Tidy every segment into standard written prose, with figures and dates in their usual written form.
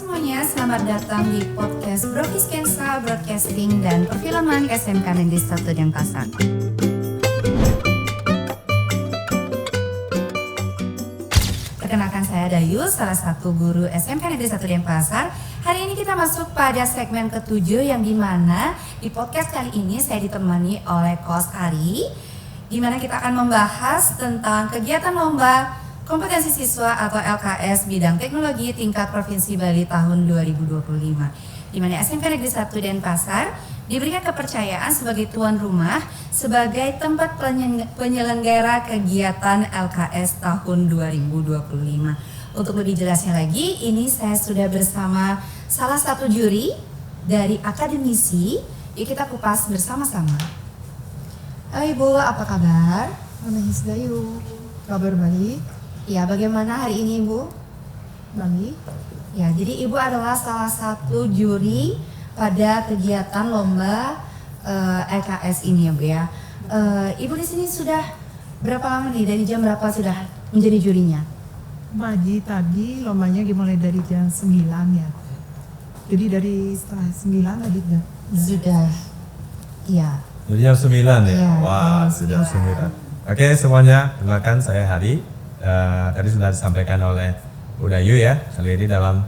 semuanya, selamat datang di podcast Broviskensa Broadcasting dan Perfilman SMK Negeri 1 Denpasar. Perkenalkan, saya Dayu, salah satu guru SMK Negeri 1 Denpasar. Hari ini kita masuk pada segmen ke-7 yang dimana di podcast kali ini saya ditemani oleh Coach Ari, di mana kita akan membahas tentang kegiatan lomba kompetensi siswa atau LKS bidang teknologi tingkat Provinsi Bali tahun 2025, di mana SMK Negeri 1 Denpasar diberikan kepercayaan sebagai tuan rumah sebagai tempat penyelenggara kegiatan LKS tahun 2025. Untuk lebih jelasnya lagi, ini saya sudah bersama salah satu juri dari akademisi. Yuk kita kupas bersama-sama. Halo Ibu, apa kabar? Anahis Dayu, kabar baik. Ya, bagaimana hari ini Ibu? Baik. Ya, jadi Ibu adalah salah satu juri pada kegiatan lomba LKS ini ya Bu ya. Ibu di sini sudah berapa lama nih? Dari jam berapa sudah menjadi jurinya? Pagi tadi lombanya dimulai dari jam 9 ya. Jadi dari setengah 9 tadi Sudah. Iya. Jadi jam 9 ya? Iya. Wah, sudah 9. Oke semuanya, kenalkan saya Hari. Tadi sudah disampaikan oleh Udayu ya, kali ini dalam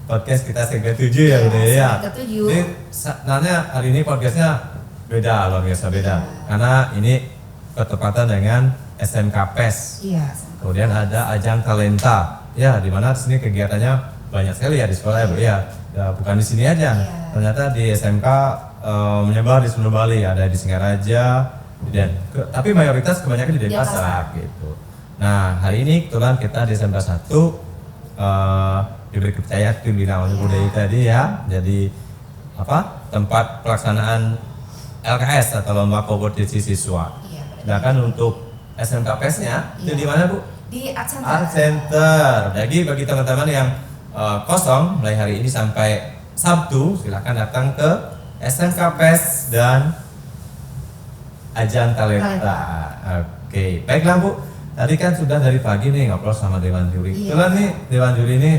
podcast kita segmen 7 ya Udah ya. Ini sebenarnya hari ini podcastnya beda, luar biasa beda. Karena ini bertepatan dengan SMK PES. Iya. Kemudian ada ajang talenta, ya di mana sini kegiatannya banyak sekali ya di sekolah ya Bu ya. Bukan di sini aja, ternyata di SMK menyebar di seluruh Bali, ada di Singaraja, tapi mayoritas kebanyakan di Denpasar gitu. Nah hari ini kebetulan kita di SMK 1 diberi kepercayaan tim bina oleh budaya tadi ya, jadi tempat pelaksanaan LKS atau lomba kompetisi siswa. Sedangkan untuk SMK PES-nya itu di mana Bu? Di Art Center. Jadi bagi teman-teman yang kosong mulai hari ini sampai Sabtu, silakan datang ke SMK PES dan ajang talenta. Oke, baiklah Bu. Tadi kan sudah dari pagi nih ngobrol sama Dewan Juri. Kebetulan nih Dewan Juri ini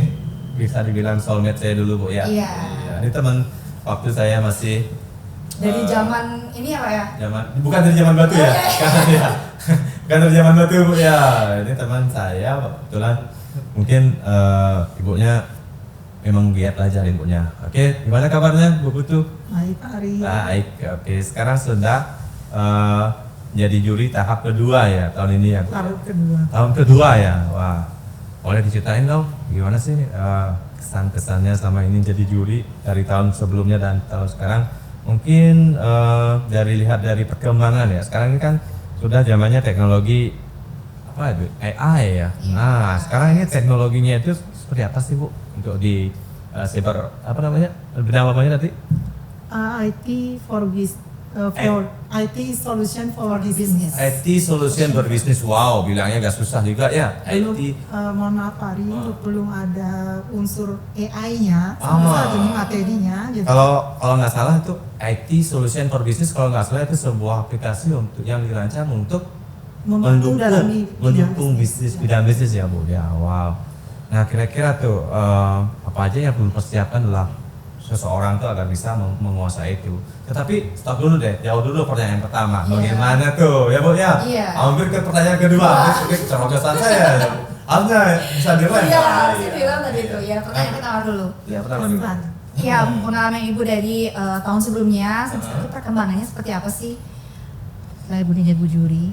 bisa dibilang soulmate saya dulu Bu ya. Iya. Ini teman waktu saya masih dari zaman ini ya Pak ya? Bukan dari zaman batu ya. Bukan dari zaman batu Bu ya. Ini teman saya kebetulan mungkin ibunya memang giat belajar ibunya. Oke, gimana kabarnya Bu Putu? Baik Ari. Baik. Oke, sekarang sudah jadi juri tahap kedua ya tahun ini ya. Tahun kedua ya. Wah, boleh diceritain dong gimana sih kesan-kesannya sama ini jadi juri dari tahun sebelumnya dan tahun sekarang. Mungkin lihat dari perkembangan ya. Sekarang ini kan sudah zamannya teknologi AI ya. Nah, sekarang ini teknologinya itu seperti apa sih Bu untuk di cyber bernama namanya tadi? IT for IT solution for business. IT solution berbisnis. Wow, bilangnya agak susah juga ya. IT. Mohon maaf Ari, belum ada unsur AI-nya. Ini materinya. Gitu. Kalau nggak salah itu IT solution for business, kalau nggak salah itu sebuah aplikasi untuk yang dirancang untuk mendukung bisnis bidang bisnis ya Bu. Ya, wow. Nah kira-kira tuh apa aja yang perlu persiapkan adalah seseorang tuh agar bisa menguasai itu. Tetapi stop dulu deh, jauh dulu pertanyaan pertama. Bagaimana tuh ya Bu ya? Hampir ke pertanyaan kedua, ini kecerdasan saya. Harusnya bisa direm. Iya, harusnya direm tadi itu. Ya, pertanyaan pertama dulu. Ya, pertama. Ya, pengalaman Ibu dari tahun sebelumnya, seperti perkembangannya seperti apa sih? Setelah Ibu jadi Bu juri.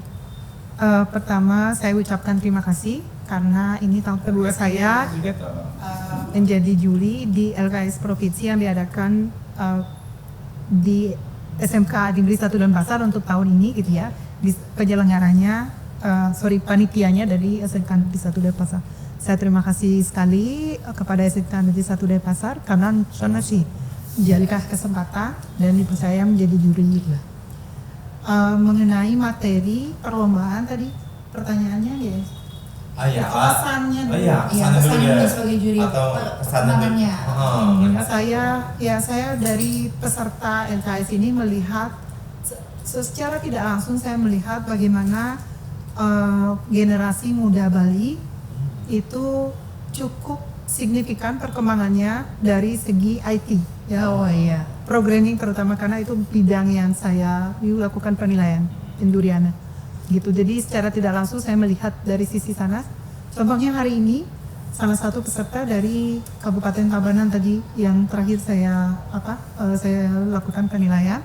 Pertama saya ucapkan terima kasih karena ini tahun kedua saya menjadi juri di LKS Provinsi yang diadakan di SMK Negeri 1 Denpasar untuk tahun ini gitu ya. Di penyelenggaranya panitianya dari SMK Negeri 1 Denpasar. Saya terima kasih sekali kepada SMK Negeri 1 Denpasar karena sih diberikan kesempatan dan dipercaya menjadi juri juga. Mengenai materi perlombaan tadi pertanyaannya ya. Kesannya dulu. Kesannya sebagai juri atau perkembangannya. Saya dari peserta LKS ini melihat secara tidak langsung saya melihat bagaimana generasi muda Bali itu cukup signifikan perkembangannya dari segi IT ya. Oh iya. Programming terutama karena itu bidang yang saya lakukan penilaian Induriana gitu. Jadi secara tidak langsung saya melihat dari sisi sana. Contohnya hari ini salah satu peserta dari Kabupaten Tabanan tadi yang terakhir saya lakukan penilaian.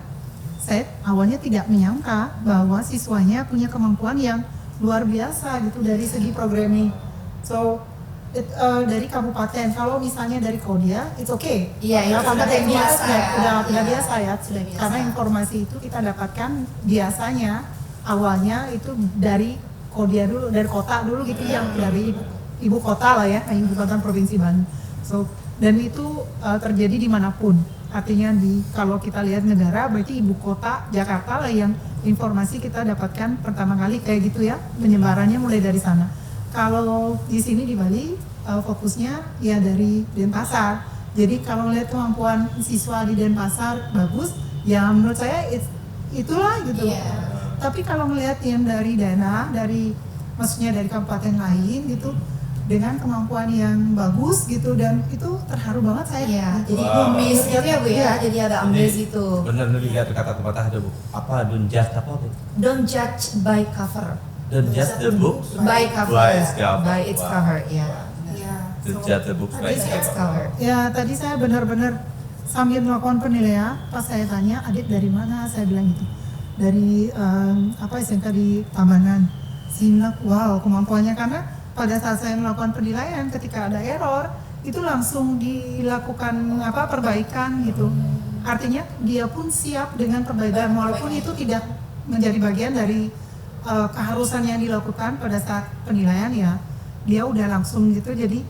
Saya awalnya tidak menyangka bahwa siswanya punya kemampuan yang luar biasa gitu dari segi programming. So dari kabupaten, kalau misalnya dari Kodia, it's okay. Iya, itu karena sudah biasa ya. udah biasa ya. Sudah biasa. Karena informasi itu kita dapatkan biasanya awalnya itu dari Kodia dulu, dari kota dulu gitu, yang dari ibu kota lah ya, ibu kota provinsi Bandung. So dan itu terjadi dimanapun. Artinya kalau kita lihat negara, berarti ibu kota Jakarta lah yang informasi kita dapatkan pertama kali kayak gitu ya, penyebarannya mulai dari sana. Kalau di sini di Bali fokusnya ya dari Denpasar. Jadi kalau lihat kemampuan siswa di Denpasar bagus, ya menurut saya itulah gitu. Yeah. Tapi kalau melihat yang dari daerah, maksudnya dari kabupaten lain gitu, dengan kemampuan yang bagus gitu, dan itu terharu banget saya. Iya, jadi Wow. amazed gitu ya Bu ya, jadi agak amazed itu. Bener lihat kata pepatah ada Bu. Apa don't judge apa Bu? Don't judge by cover, Don't judge the book by cover, by its cover. by its Wow. cover, ya. Don't judge the book by its Its cover. cover. Ya tadi saya benar-benar sambil melakukan penilaian, pas saya tanya adik dari mana, saya bilang gitu dari SMK di Tabanan. Sinak, wow kemampuannya, karena pada saat saya melakukan penilaian ketika ada error itu langsung dilakukan perbaikan gitu. Artinya dia pun siap dengan perbaikan walaupun itu tidak menjadi bagian dari keharusan yang dilakukan pada saat penilaian ya. Dia udah langsung gitu, jadi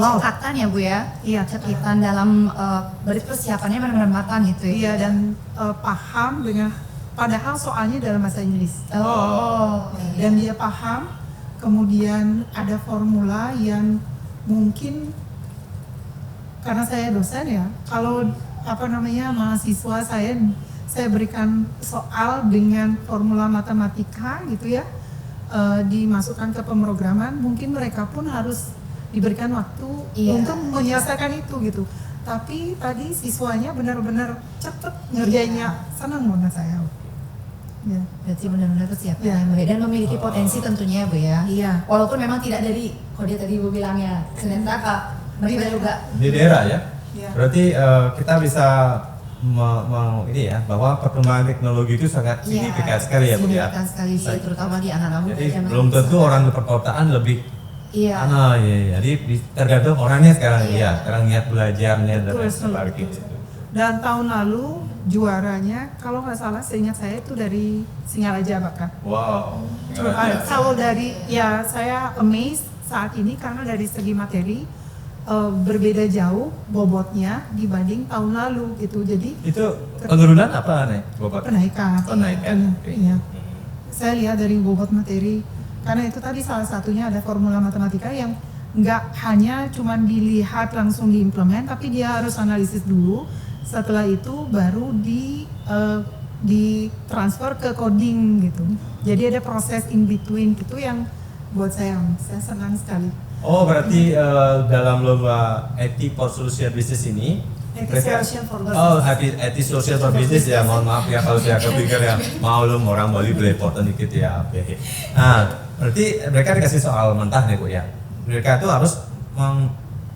wow. Catatan ya Bu ya? Iya, Catatan dalam berarti persiapannya benar-benar matang gitu ya? Iya, dan paham dengan, padahal soalnya dalam bahasa Inggris. Oh. Dan dia paham, kemudian ada formula yang mungkin karena saya dosen ya, kalau mahasiswa saya berikan soal dengan formula matematika gitu ya, dimasukkan ke pemrograman, mungkin mereka pun harus diberikan waktu untuk menyelesaikan itu gitu. Tapi tadi siswanya benar-benar cepet ngerjainnya, senang banget saya. Ya. Berarti benar-benar persiapan Ya. ya Bu ya, dan memiliki potensi tentunya ya Bu ya. Iya. Walaupun memang tidak dari kode tadi Bu bilangnya Senentaka, mereka juga Di daerah ya. Iya. Berarti kita bisa ini ya, bahwa perkembangan teknologi itu sangat signifikan sekali ya Bu ya. signifikan sekali sih, terutama di anak-anak muda Jadi zaman belum tentu sekarang. orang di perkotaan lebih Iya. Iya. Jadi tergantung orangnya sekarang Iya. ya. Sekarang niat belajarnya dan Betul, lain sebagainya. betul. Dan tahun lalu juaranya kalau nggak salah seingat saya itu dari Singaraja bahkan. Wow. Kalau dari ya saya amazed saat ini karena dari segi materi berbeda jauh bobotnya dibanding tahun lalu gitu. Jadi Itu penurunan apa nih? Bobot? penaikan. Penaikan. Oke. Iya. Saya lihat dari bobot materi karena itu tadi salah satunya ada formula matematika yang nggak hanya cuman dilihat langsung diimplement, tapi dia harus analisis dulu. Setelah itu baru di transfer ke coding gitu. Jadi ada proses in between gitu yang buat saya senang sekali. Oh berarti dalam lomba IT for Social Business ini IT mereka- Social for Business. Oh, IT Social for Business ya, mohon maaf ya kalau saya kepikir ya, maklum orang Bali belepotan dikit ya. Oke. Nah, berarti mereka dikasih soal mentah nih Bu ya. Mereka itu harus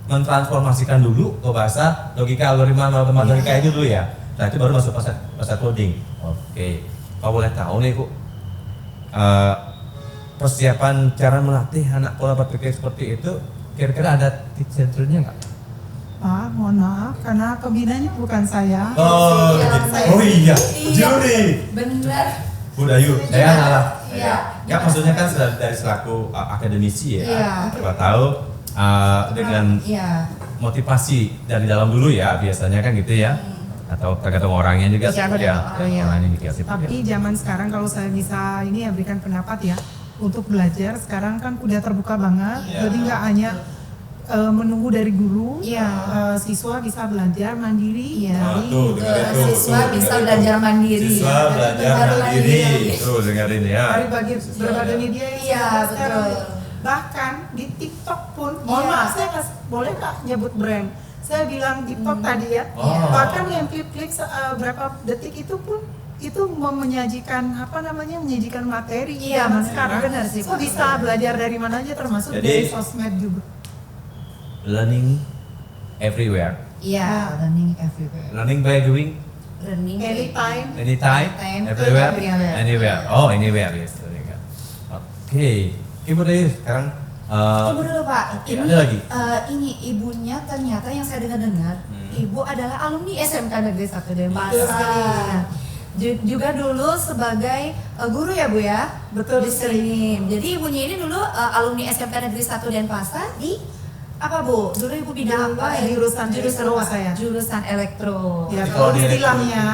mentransformasikan dulu ke bahasa logika algoritma matematika itu dulu ya. Nah itu baru masuk bahasa coding. Oke. Kalau boleh tahu nih Bu, persiapan cara melatih anak pola berpikir seperti itu, kira-kira ada tips and triknya nggak? Mohon maaf karena pembinanya bukan saya. Oh, Iya, gitu. saya- Oh iya, Iya. Juri. Benar. Bu Dayu, saya salah. Iya. Ya maksudnya kan sudah dari selaku akademisi ya. Iya. Coba tahu dengan Iya. motivasi dari dalam dulu ya biasanya kan gitu ya. Atau tergantung orangnya juga sih Tergantung ya. orang, iya. Orangnya dikasih. Tapi zaman sekarang kalau saya bisa ini ya berikan pendapat ya untuk belajar sekarang kan udah terbuka banget. Iya. Jadi nggak hanya menunggu dari guru, Iya. siswa bisa belajar mandiri. Iya. Ah, tuh, dengerin tuh, Siswa tuh, bisa dengerin belajar tuh. mandiri. Siswa belajar Baru mandiri. mandiri. Tuh dengerin ya. Dari berbagai media yang Iya, ada sekarang. betul. Bahkan di TikTok pun, mohon maaf saya boleh nggak nyebut brand? Saya bilang TikTok tadi ya. Oh. Bahkan yang klik berapa detik itu pun itu menyajikan menyajikan materi Iya, zaman benar, sekarang. benar sih, So Pak. bisa belajar dari mana aja termasuk Jadi- dari sosmed juga. Learning everywhere. Iya, learning everywhere. Learning by doing Learning Anytime. anytime, Anytime, everywhere, everywhere. anywhere. Oh, anywhere, yes. Oke, Ibu deh sekarang. Tunggu dulu Pak, Oke, ini, ada lagi? ini ibunya ternyata yang saya dengar-dengar, ibu adalah alumni SMK Negeri 1 Denpasar. Betul sekali. Juga dulu sebagai guru ya Bu ya? Betul Di Serim. Jadi ibunya ini dulu alumni SMK Negeri 1 Denpasar di apa Bu? Dulu ibu bidang apa? Jurusan elektro saya. Jurusan elektro. Ya, Kalau kalau di istilahnya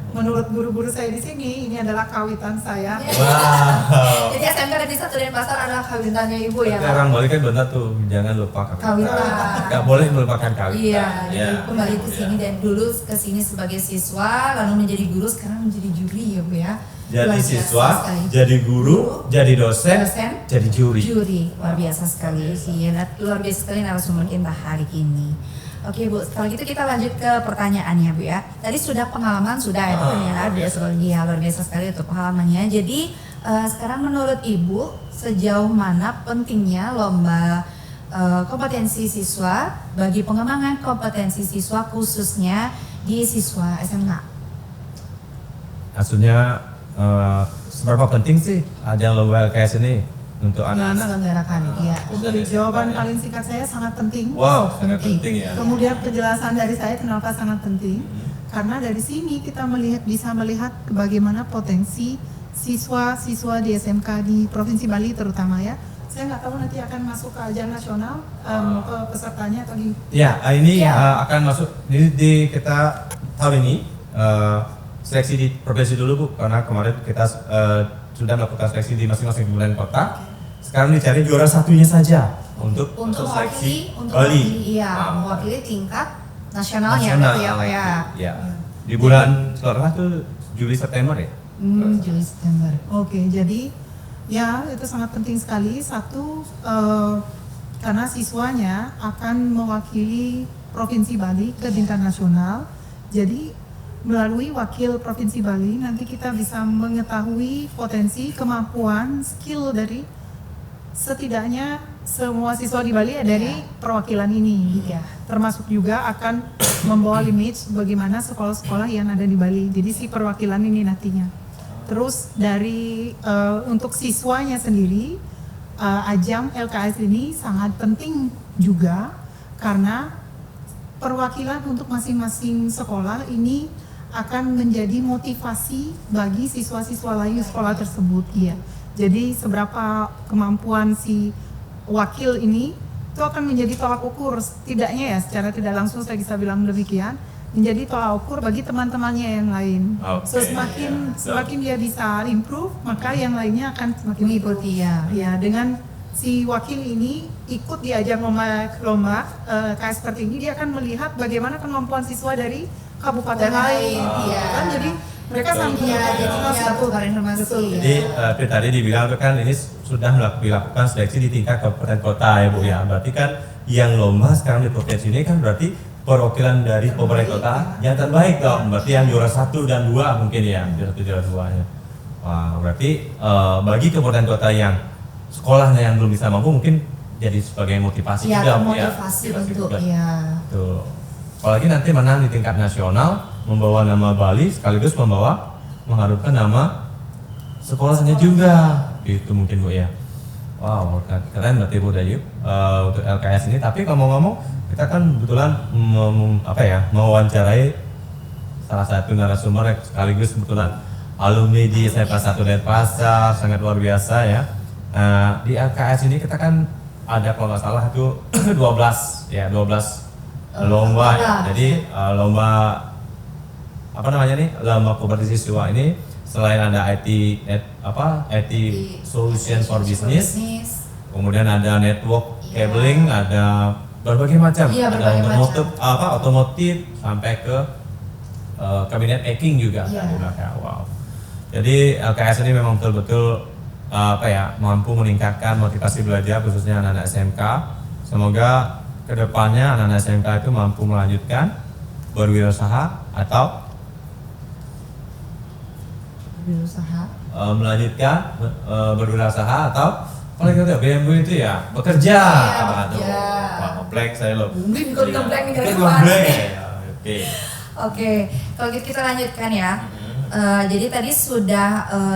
menurut guru-guru saya di sini ini adalah kawitan saya. Wow. Jadi SMK Negeri 1 Denpasar adalah kawitannya ibu ya Pak? Sekarang balik kan benar tuh, jangan lupa Kawitan. Gak boleh melupakan kawitan. Iya, Ya. jadi kembali ke sini dan dulu ke sini sebagai siswa, lalu menjadi guru, sekarang menjadi juri ya Bu ya. Jadi Luar biasa siswa, sekali. jadi guru, jadi dosen, Dosen, jadi juri. Juri, luar biasa sekali sih. Luar biasa sekali narasumber kita hari ini. Oke Bu, kalau gitu kita lanjut ke pertanyaannya Bu ya. Tadi sudah pengalaman sudah ya Bu ya, luar biasa sekali untuk pengalamannya. Jadi sekarang menurut Ibu sejauh mana pentingnya lomba kompetensi siswa bagi pengembangan kompetensi siswa khususnya di siswa SMK? Maksudnya seberapa penting sih ada lomba LKS ini untuk anak-anak? Menyelenggarakan, iya. Dari jawaban paling singkat saya sangat penting. Wow, sangat penting ya. Kemudian penjelasan dari saya kenapa sangat penting? Karena dari sini kita bisa melihat bagaimana potensi siswa-siswa di SMK di Provinsi Bali terutama ya. Saya nggak tahu nanti akan masuk ke ajang nasional ke pesertanya atau di Ya, ini Ya. akan masuk di kita tahun ini seleksi di provinsi dulu Bu, karena kemarin kita sudah melakukan seleksi di masing-masing kabupaten kota. Sekarang dicari juara satunya saja untuk seleksi Bali. Iya, mewakili tingkat nasionalnya Nasional. gitu ya Pak ya. Ya. Di bulan setelah itu Juli September ya. Juli September. Oke, jadi ya itu sangat penting sekali. Satu, karena siswanya akan mewakili Provinsi Bali ke tingkat nasional. Jadi melalui wakil Provinsi Bali nanti kita bisa mengetahui potensi, kemampuan, skill dari setidaknya semua siswa di Bali dari perwakilan ini. Iya. Termasuk juga akan membawa image bagaimana sekolah-sekolah yang ada di Bali. Jadi si perwakilan ini nantinya. Terus dari untuk siswanya sendiri, ajang LKS ini sangat penting juga karena perwakilan untuk masing-masing sekolah ini akan menjadi motivasi bagi siswa-siswa lain di sekolah tersebut. Iya. Jadi seberapa kemampuan si wakil ini itu akan menjadi tolak ukur, setidaknya ya secara tidak langsung saya bisa bilang demikian, menjadi tolak ukur bagi teman-temannya yang lain. Oke, So semakin dia bisa improve, maka yang lainnya akan semakin Mengikuti ya. Ya, dengan si wakil ini ikut di ajang lomba KS seperti ini, dia akan melihat bagaimana kemampuan siswa dari kabupaten lain. Iya. Kan jadi mereka Betul. sambil Iya, jadi tukar informasi. Betul. Jadi tadi dibilang itu kan ini sudah dilakukan seleksi di tingkat kabupaten kota ya Bu ya. Berarti kan yang lomba sekarang di provinsi ini kan berarti perwakilan dari kabupaten kota yang terbaik dong. Berarti yang juara 1 dan 2 mungkin ya, juara 1 juara 2-nya. Wah, berarti bagi kabupaten kota yang sekolahnya yang belum bisa mampu mungkin jadi sebagai motivasi Iya, juga Bu, ya. motivasi Motivasi untuk juga. ya. Tuh. Apalagi nanti menang di tingkat nasional, membawa nama Bali sekaligus mengharumkan nama sekolahnya juga. Itu mungkin Bu ya. Wow, keren berarti Bu Dayu untuk LKS ini. Tapi ngomong-ngomong, kita kan kebetulan mewawancarai salah satu narasumber yang sekaligus kebetulan alumni di SMA 1 Denpasar, sangat luar biasa ya. Di LKS ini kita kan ada kalau nggak salah itu 12 lomba ya. Jadi lomba lomba kompetisi siswa ini selain ada IT solution for business, kemudian ada network Iya. cabling, ada berbagai macam, Iya, ada berbagai otomotif sampai ke kabinet packing juga Iya. kan di belakang. Wow. Jadi LKS ini memang betul-betul mampu meningkatkan motivasi belajar khususnya anak-anak SMK. Semoga kedepannya anak-anak SMK itu mampu melanjutkan berwirausaha atau berwirausaha atau kalau kita BMW itu ya bekerja. Wah, kompleks saya loh. Ngebleng nih. Oke, kalau gitu kita lanjutkan ya. Jadi tadi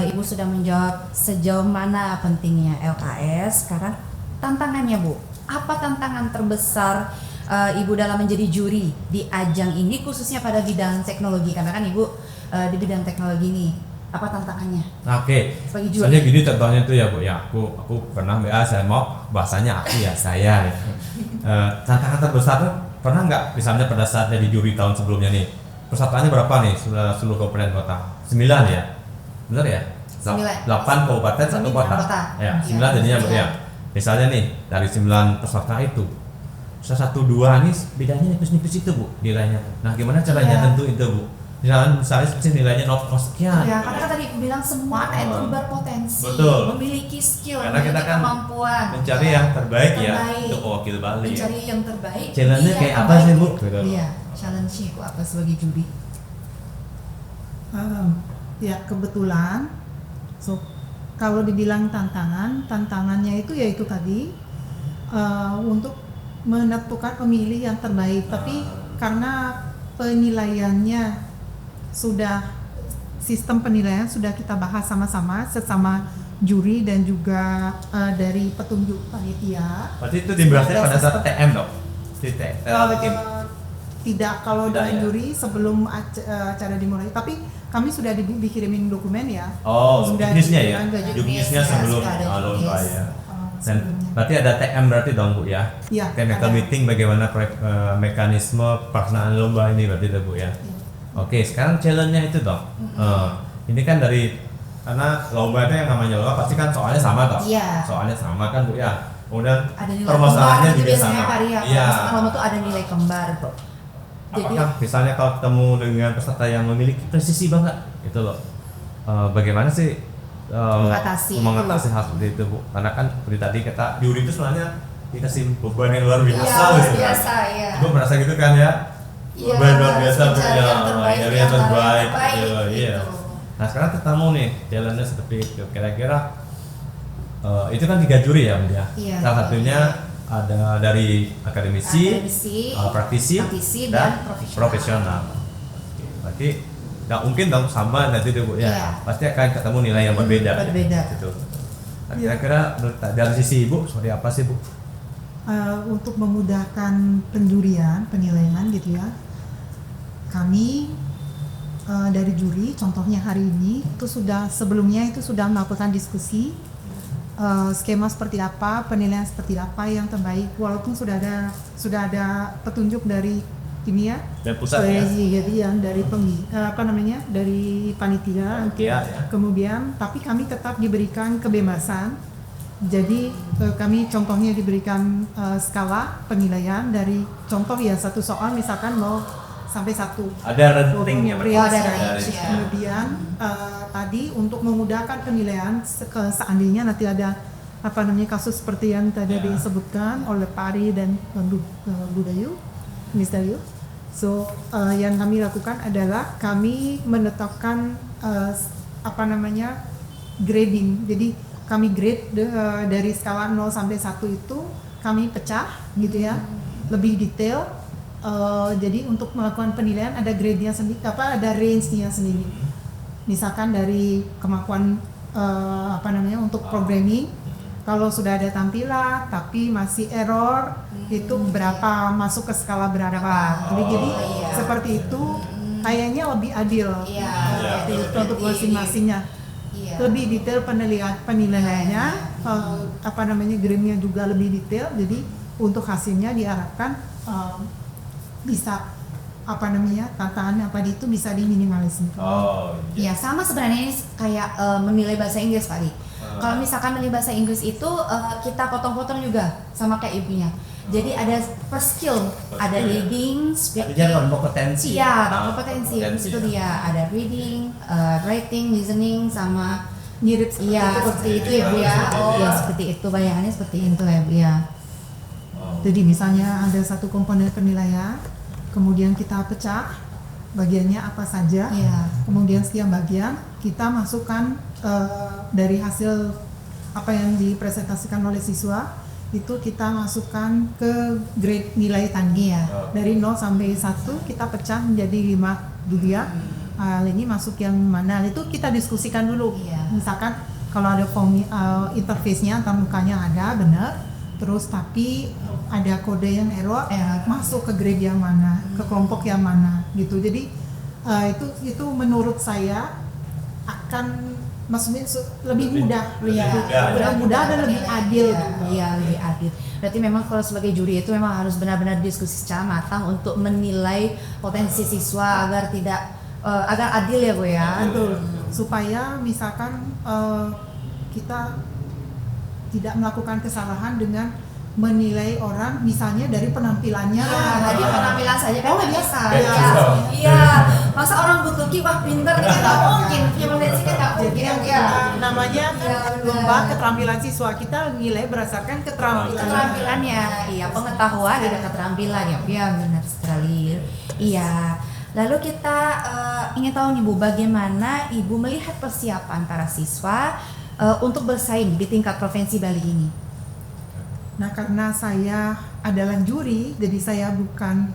Ibu sudah menjawab sejauh mana pentingnya LKS. Sekarang tantangannya Bu, apa tantangan terbesar Ibu dalam menjadi juri di ajang ini khususnya pada bidang teknologi? Karena kan Ibu di bidang teknologi ini, apa tantangannya? Oke. Sebagai juri. Soalnya gini contohnya tuh ya Bu ya, aku pernah saya mau bahasanya aku ya saya. Tantangan terbesar tuh pernah nggak misalnya pada saat jadi juri tahun sebelumnya nih, pesertanya berapa nih seluruh kabupaten kota? 9 ya, benar ya? 8 kabupaten 1 kota. Ya, 9 jadinya ya. Misalnya nih dari 9 peserta itu, satu dua nih bedanya nipis-nipis itu Bu nilainya. Nah gimana caranya tentu itu Bu? Misalnya nilainya 0 sekian. Ya, karena tadi aku bilang semua anak itu berpotensi, memiliki skill, karena kita kan kemampuan, mencari yang terbaik ya untuk mewakili Bali. Mencari yang terbaik. Challenge-nya kayak apa sih Bu? Iya, challenge-nya itu apa sebagai juri? Ya kebetulan, kalau dibilang tantangannya itu yaitu tadi untuk menentukan pemilih yang terbaik. Tapi karena penilaiannya sistem penilaian sudah kita bahas sama-sama sesama juri dan juga dari petunjuk panitia. Berarti itu dibahasnya pada saat TM dong? Tidak, kalau dari juri sebelum acara dimulai, tapi kami sudah dikirimin dokumen ya. Juknisnya ya? Juknisnya sebelum lomba ya. Dan berarti ada TM berarti dong Bu ya? Iya. Technical meeting bagaimana mekanisme pelaksanaan lomba ini berarti itu Bu ya? Oke, sekarang challenge-nya itu dong. Ini kan karena lomba itu yang namanya lomba pasti kan soalnya sama dong? Iya. Soalnya sama kan Bu ya? Kemudian Ada nilai permasalahannya kembar, juga sama. Iya. Lomba tuh ada nilai kembar tuh. Apakah misalnya kalau ketemu dengan peserta yang memiliki presisi banget gitu loh, bagaimana sih mengatasi hal seperti itu Bu? Karena kan seperti tadi kata juri itu sebenarnya dikasih beban yang luar biasa gitu kan. Ya. Ibu merasa gitu kan ya? Beban luar biasa Bu ya, nyari yang terbaik gitu. Iya. Nah sekarang ketemu nih jalannya seperti itu, kira-kira itu kan 3 juri ya Bu ya? Iya. Salah satunya ada dari akademisi, praktisi dan profesional. Oke, berarti nggak mungkin dong sama nanti tuh Bu ya. Iya. Pasti akan ketemu nilai yang berbeda. Gitu. Nah, kira-kira dari sisi Ibu seperti apa sih Bu? Untuk memudahkan penilaian gitu ya, kami dari juri, contohnya hari ini sebelumnya itu sudah melakukan diskusi skema seperti apa, penilaian seperti apa yang terbaik, walaupun sudah ada petunjuk dari kimia dan pusat ya? dari dari panitia ya. Kemudian tapi kami tetap diberikan kebebasan. Jadi kami contohnya diberikan skala penilaian dari contoh ya satu soal misalkan mau sampai 1. Ada ratingnya Kemudian tadi untuk memudahkan penilaian seandainya nanti ada kasus seperti yang tadi disebutkan oleh Pari dan Budayu, Miss Dayu. Yang kami lakukan adalah kami menetapkan grading. Jadi kami grade dari skala 0 sampai 1 itu kami pecah gitu ya, lebih detail. Jadi untuk melakukan penilaian ada grade-nya sendiri, ada range-nya sendiri. Misalkan dari kemampuan untuk programming, kalau sudah ada tampilan tapi masih error, itu berapa, masuk ke skala berapa. Jadi seperti itu kayaknya lebih adil untuk masing-masingnya. Lebih detail penilaiannya, grade-nya juga lebih detail. Jadi untuk hasilnya diharapkan bisa tantangan itu bisa diminimalisir. Iya, sama sebenarnya ini kayak menilai bahasa Inggris Pak Di. Kalau misalkan menilai bahasa Inggris itu kita potong-potong juga sama kayak ibunya. Jadi ada per skill, ada reading, speaking. Kompetensi. Iya, kompetensi. Itu dia ada reading, writing, listening, sama mirip seperti Iya, itu. seperti itu ya Bu ya. Oh, ya seperti itu, bayangannya seperti itu ya Bu ya. Jadi misalnya ada satu komponen penilaian, kemudian kita pecah bagiannya apa saja, Iya. kemudian setiap bagian kita masukkan dari hasil apa yang dipresentasikan oleh siswa, itu kita masukkan ke grade nilai tadi ya. Dari 0 sampai 1 kita pecah menjadi 5 gitu ya. Hal ini masuk yang mana, itu kita diskusikan dulu. Iya. Misalkan kalau ada form interface-nya antar mukanya ada benar, terus tapi ada kode yang error, masuk ke grade yang mana, ke kelompok yang mana gitu. Jadi itu menurut saya akan maksudnya lebih mudah, lebih mudah dan lebih adil. Iya, lebih adil. Berarti memang kalau sebagai juri itu memang harus benar-benar diskusi secara matang untuk menilai potensi siswa agar tidak agar adil ya Bu ya. Betul. Supaya misalkan kita tidak melakukan kesalahan dengan menilai orang misalnya dari penampilannya. Tadi penampilan saja kan nggak bisa. Iya. Iya. Masa orang butuh wah pinter kan nggak mungkin. Punya potensi kan nggak Jadi mungkin. yang namanya lomba keterampilan siswa, kita nilai berdasarkan Keterampilannya, iya, pengetahuan dan keterampilan ya. Iya benar sekali. Iya. Lalu kita ingin tahu nih Bu, bagaimana Ibu melihat persiapan para siswa untuk bersaing di tingkat provinsi Bali ini? Nah, karena saya adalah juri, jadi saya bukan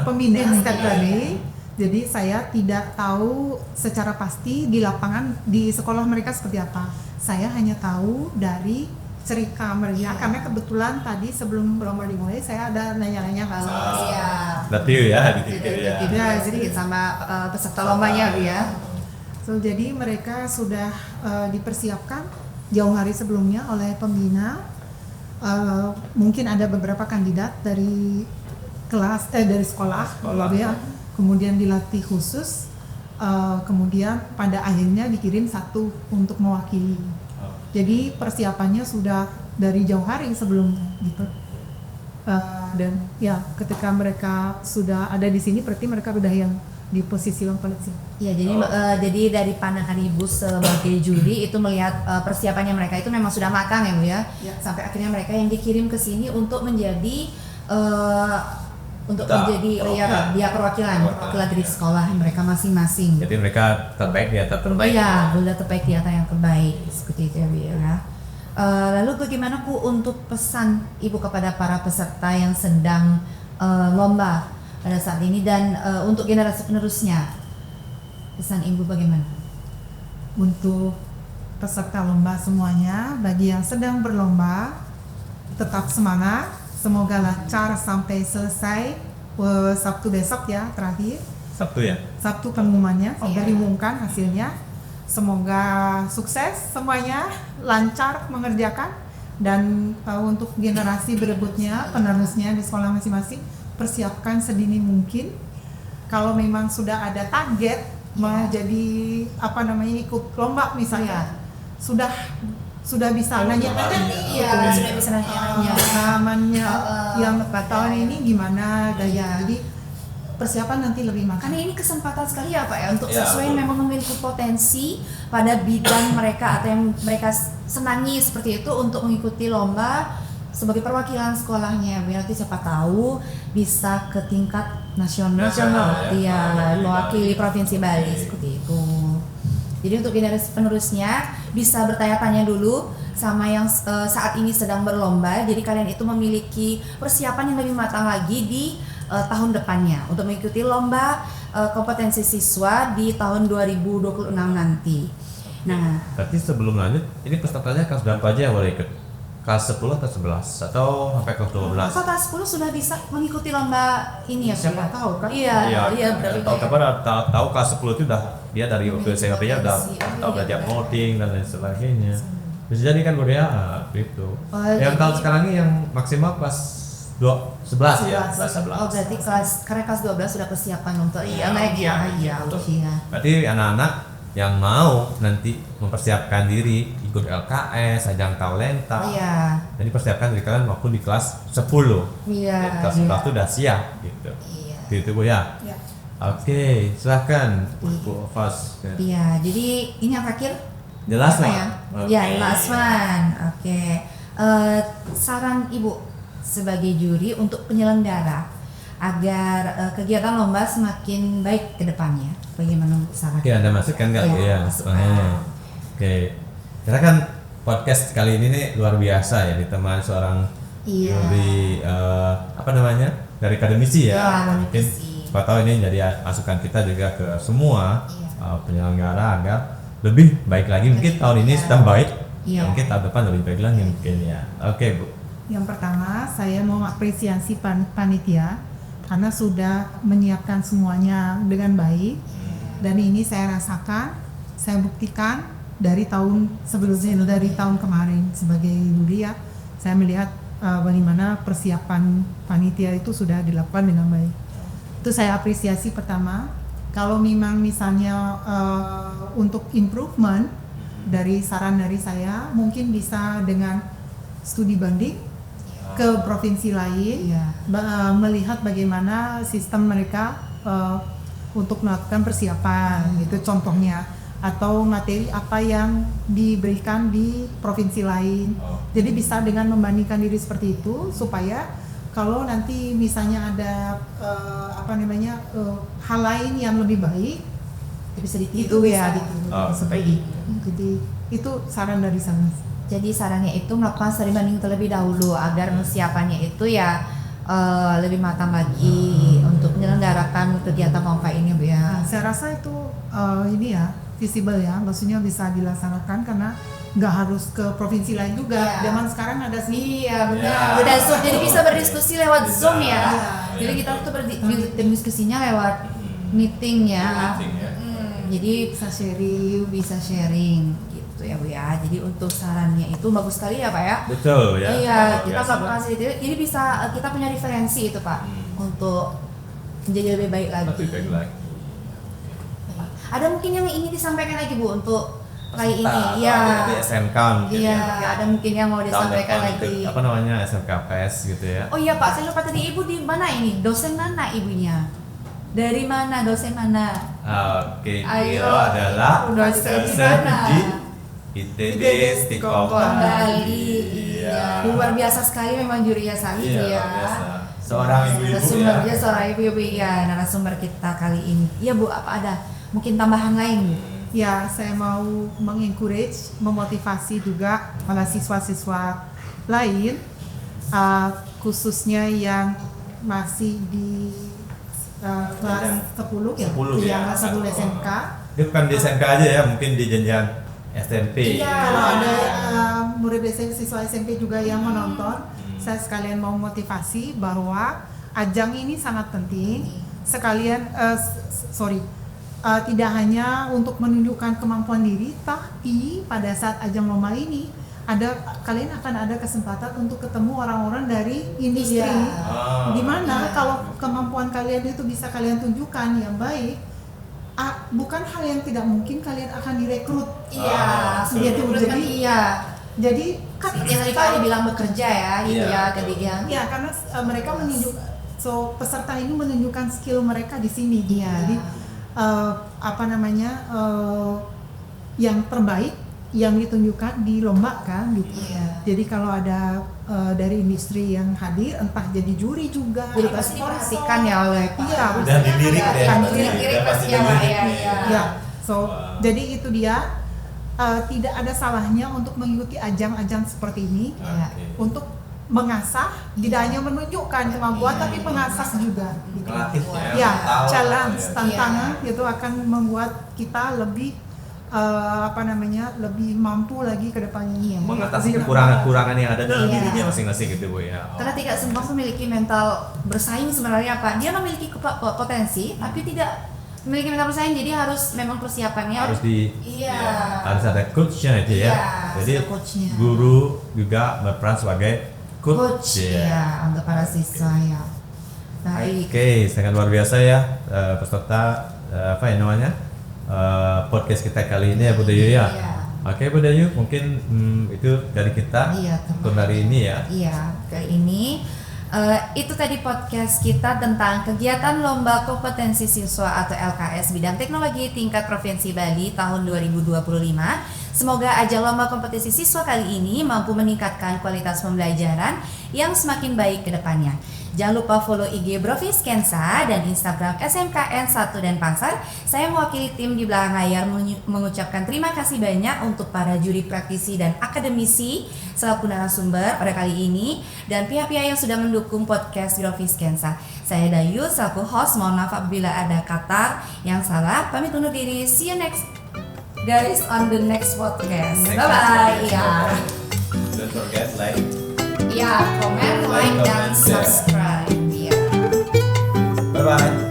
pembina step tadi. Jadi saya tidak tahu secara pasti di lapangan di sekolah mereka seperti apa. Saya hanya tahu dari cerita mereka karena kebetulan tadi sebelum lomba dimulai saya ada nanya-nanya hal. Iya. Berarti ya dikit ya. Tidak sedikit sama peserta lombanya Bu ya. So, jadi mereka sudah dipersiapkan jauh hari sebelumnya oleh pembina. Mungkin ada beberapa kandidat dari kelas dari sekolah ya, kemudian dilatih khusus, kemudian pada akhirnya dikirim satu untuk mewakili. Jadi persiapannya sudah dari jauh hari sebelumnya gitu. Dan ya ketika mereka sudah ada di sini berarti mereka udah yang di posisi yang paling siap. Iya, jadi dari pandangan Ibu sebagai juri itu melihat persiapannya mereka itu memang sudah matang ya Bu ya. Sampai akhirnya mereka yang dikirim ke sini untuk menjadi dia perwakilan dari sekolah mereka masing-masing. Jadi mereka terbaik di atas terbaik. Iya, boleh terbaik di atas yang terbaik seperti itu ya Bu ya. Lalu bagaimana Bu untuk pesan Ibu kepada para peserta yang sedang lomba pada saat ini dan untuk generasi penerusnya, pesan Ibu bagaimana? Untuk peserta lomba semuanya, bagi yang sedang berlomba tetap semangat, semoga lancar sampai selesai Sabtu besok ya terakhir. Sabtu ya? Sabtu pengumumannya, sudah diumumkan hasilnya. Semoga sukses semuanya, lancar mengerjakan, dan untuk generasi berikutnya, penerusnya di sekolah masing-masing, persiapkan sedini mungkin. Kalau memang sudah ada target mau jadi ikut lomba misalnya, sudah bisa nanya sudah bisa nanya. pengalamannya yang tahun ini gimana, jadi persiapan nanti lebih matang. Karena ini kesempatan sekali ya Pak ya untuk siswa yang memang memiliki potensi pada bidang mereka atau yang mereka senangi seperti itu untuk mengikuti lomba sebagai perwakilan sekolahnya. Berarti siapa tahu bisa ke tingkat nasional, mewakili provinsi Bali seperti itu. Jadi untuk generasi penerusnya bisa bertanya-tanya dulu sama yang saat ini sedang berlomba. Jadi kalian itu memiliki persiapan yang lebih matang lagi di tahun depannya untuk mengikuti lomba kompetensi siswa di tahun 2026 nanti. Nah, berarti sebelum lanjut, ini pesertanya kelas berapa aja yang boleh ikut? Kelas 10 atau 11 atau sampai kelas 12? masa kelas 10 sudah bisa mengikuti lomba ini ya? Siapa tahu kan? Iya, berarti. Tahu kelas 10 itu udah dia dari waktu SMP-nya udah tahu belajar coding dan lain sebagainya. Bisa jadi kan budaya gitu. Yang tahun sekarang ini yang maksimal kelas 11 ya, kelas 11. Oh, berarti karena kelas 12 sudah persiapan untuk usia. Berarti anak-anak yang mau nanti mempersiapkan diri ikut LKS, ajang talenta. Iya. Jadi persiapkan diri kalian waktu di kelas 10. Iya. Jadi kelas 11 itu udah siap gitu. Iya. Gitu Bu ya. Ya. Oke, silahkan Bu Fas. Iya, jadi ini yang terakhir The last Apa one. ya? Oke. Ya, last one. Oke. Saran Ibu sebagai juri untuk penyelenggara agar kegiatan lomba semakin baik ke depannya. Bagaimana saran? Oke, Anda masukkan nggak? Iya, Iya, masukkan. soalnya. Oke, karena kan podcast kali ini nih luar biasa ya, ditemani seorang Iya. juri apa namanya, dari akademisi ya. Iya, Mungkin akademisi. siapa tahu ini jadi masukan kita juga ke semua Iya. penyelenggara agar lebih baik lagi. Mungkin tahun ini Iya. sedang baik, Iya. mungkin tahun depan lebih baik lagi mungkin ya. Oke, Bu. Yang pertama, saya mau apresiasi panitia karena sudah menyiapkan semuanya dengan baik. Dan ini saya rasakan, saya buktikan dari tahun sebelumnya, dari tahun kemarin sebagai juri ya. Saya melihat bagaimana persiapan panitia itu sudah dilakukan dengan baik. Itu saya apresiasi pertama. Kalau memang misalnya untuk improvement, dari saran dari saya mungkin bisa dengan studi banding ke provinsi lain, Iya. melihat bagaimana sistem mereka untuk melakukan persiapan gitu contohnya, atau materi apa yang diberikan di provinsi lain. Jadi bisa dengan membandingkan diri seperti itu supaya kalau nanti misalnya ada hal lain yang lebih baik Bisa itu ditiru ya bisa. ditiru Oh. seperti itu. Jadi itu saran dari saya. Jadi sarannya itu melakukan studi banding terlebih dahulu agar persiapannya itu ya lebih matang lagi untuk menyelenggarakan kegiatan lomba ini, Bu ya. Nah, saya rasa itu ini ya visible ya, maksudnya bisa dilaksanakan karena nggak harus ke provinsi lain juga. Iya. Zaman sekarang ada sih. Iya benar. Ya. Udah Zoom, jadi bisa berdiskusi lewat Bisa. Zoom ya. Iya. Jadi kita tuh berdiskusinya lewat meeting ya. Meeting ya. Jadi bisa sharing gitu ya, Bu ya. Jadi untuk sarannya itu bagus sekali ya, Pak ya. Betul ya. Iya, Luar kita biasa, nggak Pak. kasih jadi bisa kita punya referensi itu, Pak, untuk menjadi lebih baik lagi. Lebih baik lagi. Ada mungkin yang ingin disampaikan lagi, Bu, untuk kali ini? Peserta Iya. atau di SMK mungkin Iya, ya. ada mungkin yang mau Tahun disampaikan depan lagi. itu, apa namanya, SMK PES gitu ya. Oh iya, Pak, saya lupa tadi Ibu di mana ini? Dosen mana ibunya? Dari mana? Dosen mana? Oke, Ayo. beliau adalah Dosen di dosen mana? di ITB Istiqomah. Bali. Iya. Luar biasa sekali memang juri ya Sali Iya, ya. luar biasa. Seorang ibu-ibu Narasumber ya. dia seorang ibu-ibu ya, narasumber kita kali ini. Iya, Bu, apa ada mungkin tambahan lain, Bu? Ya, saya mau mengencourage, memotivasi juga para siswa-siswa lain, khususnya yang masih di kelas 10 ya, 10 ya. yang kelas 10 SMK. Dia bukan di SMK aja ya, mungkin di jenjang SMP. Iya. Kalau ada murid siswa SMP juga yang menonton, saya sekalian mau motivasi bahwa ajang ini sangat penting. Sekalian, tidak hanya untuk menunjukkan kemampuan diri, tapi pada saat ajang lomba ini kalian akan ada kesempatan untuk ketemu orang-orang dari industri. Ah. Dimana Iya. kalau kemampuan kalian itu bisa kalian tunjukkan yang baik, bukan hal yang tidak mungkin kalian akan direkrut. Iya, betul. iya. Jadi kan Yang tadi Pak bilang bekerja ya, gitu Iya, ya, betul. tadi yang. ya karena mereka menunjukkan, peserta ini menunjukkan skill mereka di sini. Iya. Jadi yang terbaik yang ditunjukkan di lomba kan gitu. Iya. Jadi kalau ada dari industri yang hadir, entah jadi juri juga, Jadi pasti diperhatikan ya oleh Pak. Iya, Udah dilirik deh. Akan pasti. dilirik Udah pasti pasti ya, Pak, dilirik ya, nih. ya. Ya, Wow. jadi itu dia, tidak ada salahnya untuk mengikuti ajang-ajang seperti ini Iya. Oke. untuk mengasah, tidak hanya menunjukkan kemampuan tapi mengasah juga. Gitu. Melatih Ya, mental, challenge, ya. tantangan itu akan membuat kita lebih lebih mampu lagi ke depannya. Mengatasi kekurangan-kekurangan yang ada dalam Iya. dirinya masing-masing gitu, Bu ya. Karena tidak semua memiliki mental bersaing sebenarnya, Pak. Dia memiliki potensi, tapi tidak memiliki mental bersaing. Jadi harus memang persiapannya Harus di Iya. harus ada coachnya itu ya. Iya, Jadi ada coachnya. guru juga berperan sebagai coach, ya untuk para siswa ya. Baik. Oke, sangat luar biasa ya peserta apa ya namanya podcast kita kali ini ya Bu Dayu ya. Iya. Oke Bu Dayu, mungkin itu dari kita Iya, terima untuk hari ini ya. Iya, kali ini Itu tadi podcast kita tentang kegiatan Lomba Kompetensi Siswa atau LKS Bidang Teknologi Tingkat Provinsi Bali tahun 2025. Semoga ajang Lomba Kompetisi Siswa kali ini mampu meningkatkan kualitas pembelajaran yang semakin baik ke depannya. Jangan lupa follow IG Broviskensa dan Instagram SMKN 1 Denpasar. Saya mewakili tim di belakang layar mengucapkan terima kasih banyak untuk para juri praktisi dan akademisi selaku narasumber pada kali ini dan pihak-pihak yang sudah mendukung podcast Broviskensa. Saya Dayu selaku host, mohon maaf apabila ada kata yang salah. Pamit undur diri. See you next guys on the next podcast. Bye bye. Ya. Don't forget like. Ya, comment, like, dan subscribe. Ya. Bye bye.